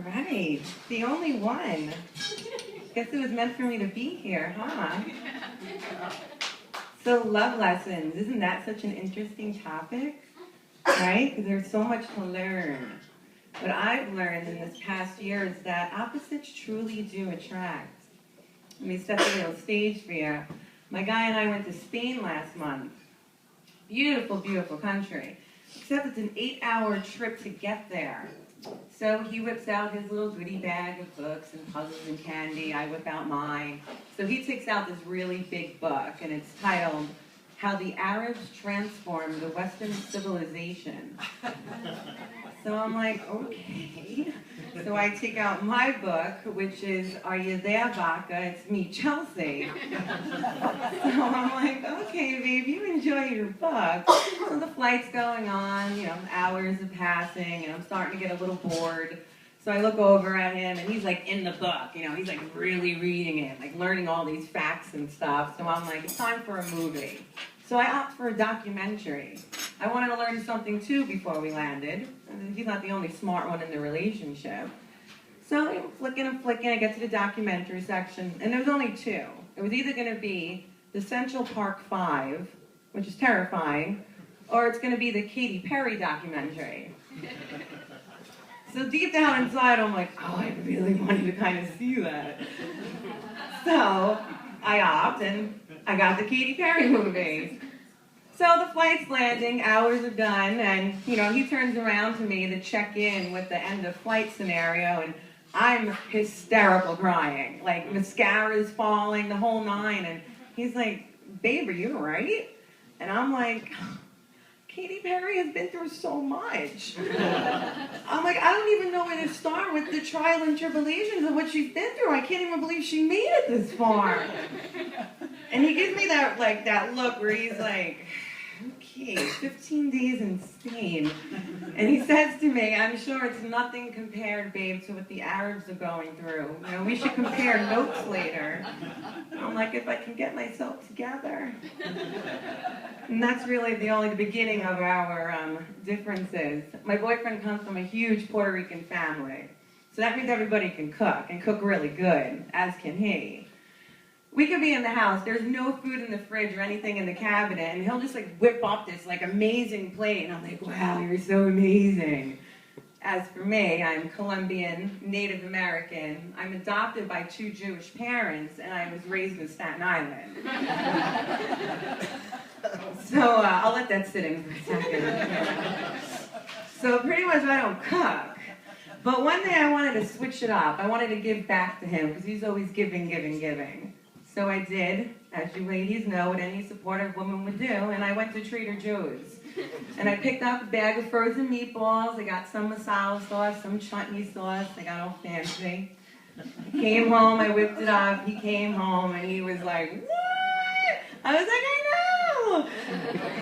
right, the only one. Guess it was meant for me to be here, huh? So love lessons, isn't that such an interesting topic? Right? Because there's so much to learn. What I've learned in this past year is that opposites truly do attract. Let me set a little stage for you. My guy and I went to Spain last month. Beautiful, beautiful country. Except it's an 8-hour trip to get there. So he whips out his little goodie bag of books and puzzles and candy. I whip out mine. So he takes out this really big book, and it's titled, How the Arabs Transformed the Western Civilization. So I'm like, okay. So I take out my book, which is, Are You There, Vaca? It's me, Chelsea. So I'm like, okay, babe, you enjoy your book. So the flight's going on, hours are passing, and I'm starting to get a little bored. So I look over at him, and he's like in the book, he's like really reading it, like learning all these facts and stuff. So I'm like, it's time for a movie. So I opt for a documentary. I wanted to learn something too before we landed. He's not the only smart one in the relationship. So I'm flicking, I get to the documentary section, and there's only two. It was either going to be the Central Park 5, which is terrifying, or it's going to be the Katy Perry documentary. So deep down inside, I'm like, oh, I really wanted to kind of see that. So I opt, and I got the Katy Perry movie. So the flight's landing, hours are done, and, he turns around to me to check in with the end of flight scenario, and I'm hysterical crying. Like, mascara's falling, the whole nine, and he's like, babe, are you all right? And I'm like, Katy Perry has been through so much. I'm like, I don't even know where to start with the trial and tribulations of what she's been through. I can't even believe she made it this far. And he gives me that look where he's like, okay, 15 days in Spain. And he says to me, I'm sure it's nothing compared, babe, to what the Arabs are going through. We should compare notes later. I'm like, if I can get myself together. And that's really the only beginning of our differences. My boyfriend comes from a huge Puerto Rican family. So that means everybody can cook, and cook really good, as can he. We could be in the house, there's no food in the fridge or anything in the cabinet, and he'll just whip up this amazing plate, and I'm like, wow, you're so amazing. As for me, I'm Colombian, Native American. I'm adopted by 2 Jewish parents, and I was raised in Staten Island. So I'll let that sit in for a second. So pretty much I don't cook. But one day I wanted to switch it up. I wanted to give back to him, because he's always giving, giving, giving. So I did, as you ladies know, what any supportive woman would do, and I went to Trader Joe's. And I picked up a bag of frozen meatballs. I got some masala sauce, some chutney sauce. I got all fancy. I came home, I whipped it up. He came home, and he was like, what? I was like, I know.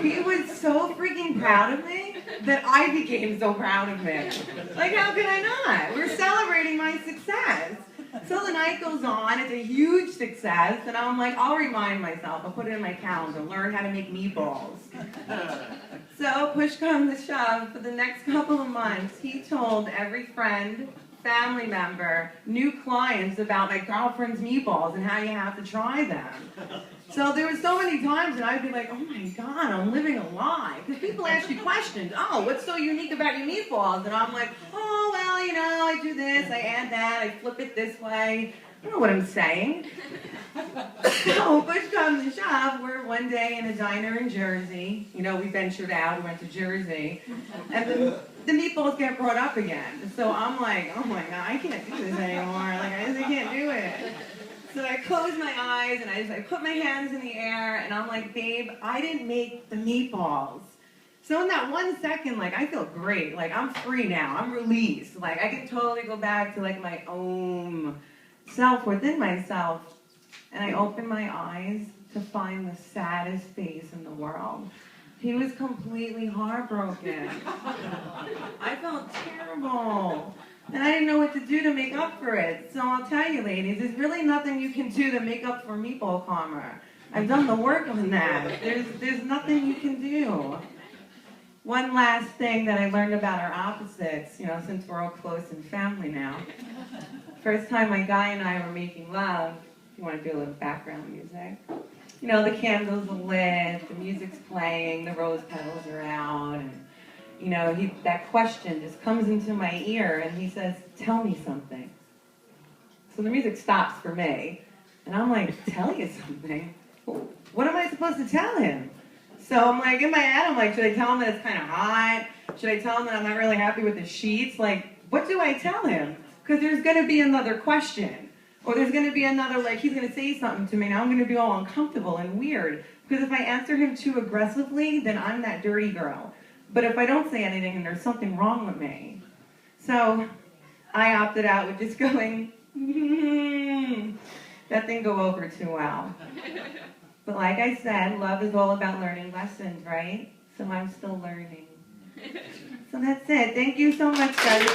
He was so freaking proud of me that I became so proud of him. Like, how could I not? We're celebrating my success. So the night goes on, it's a huge success, and I'm like, I'll remind myself, I'll put it in my calendar, learn how to make meatballs. So push comes to shove, for the next couple of months, he told every friend, family member, new clients about my girlfriend's meatballs and how you have to try them. So there were so many times that I'd be like, oh my God, I'm living a lie. Because people ask you questions. Oh, what's so unique about your meatballs? And I'm like, oh, well, I do this, I add that, I flip it this way. I don't know what I'm saying. So push comes to shove, we're one day in a diner in Jersey. We ventured out, we went to Jersey. And then the meatballs get brought up again. So I'm like, oh my God, I can't do this anymore. I just can't do it. So I close my eyes and I put my hands in the air and I'm like, babe, I didn't make the meatballs. So in that 1 second, I feel great. I'm free now. I'm released. I can totally go back to my own self within myself. And I open my eyes to find the saddest face in the world. He was completely heartbroken. I felt terrible. And I didn't know what to do to make up for it. So I'll tell you, ladies, there's really nothing you can do to make up for meatball karma. I've done the work on that. There's nothing you can do. one last thing that I learned about our opposites, since we're all close in family now. First time my guy and I were making love, if you want to do a little background music, the candles are lit, the music's playing, the rose petals are out, and, that question just comes into my ear, and he says, tell me something. So the music stops for me, and I'm like, tell you something? What am I supposed to tell him? So I'm like, in my head, I'm like, should I tell him that it's kind of hot? Should I tell him that I'm not really happy with the sheets? Like, what do I tell him? Because there's going to be another question. Or there's going to be another, he's going to say something to me, and I'm going to be all uncomfortable and weird. Because if I answer him too aggressively, then I'm that dirty girl. But if I don't say anything, then there's something wrong with me. So I opted out with just going, that didn't go over too well. But like I said, love is all about learning lessons, right? So I'm still learning. So that's it. Thank you so much, guys.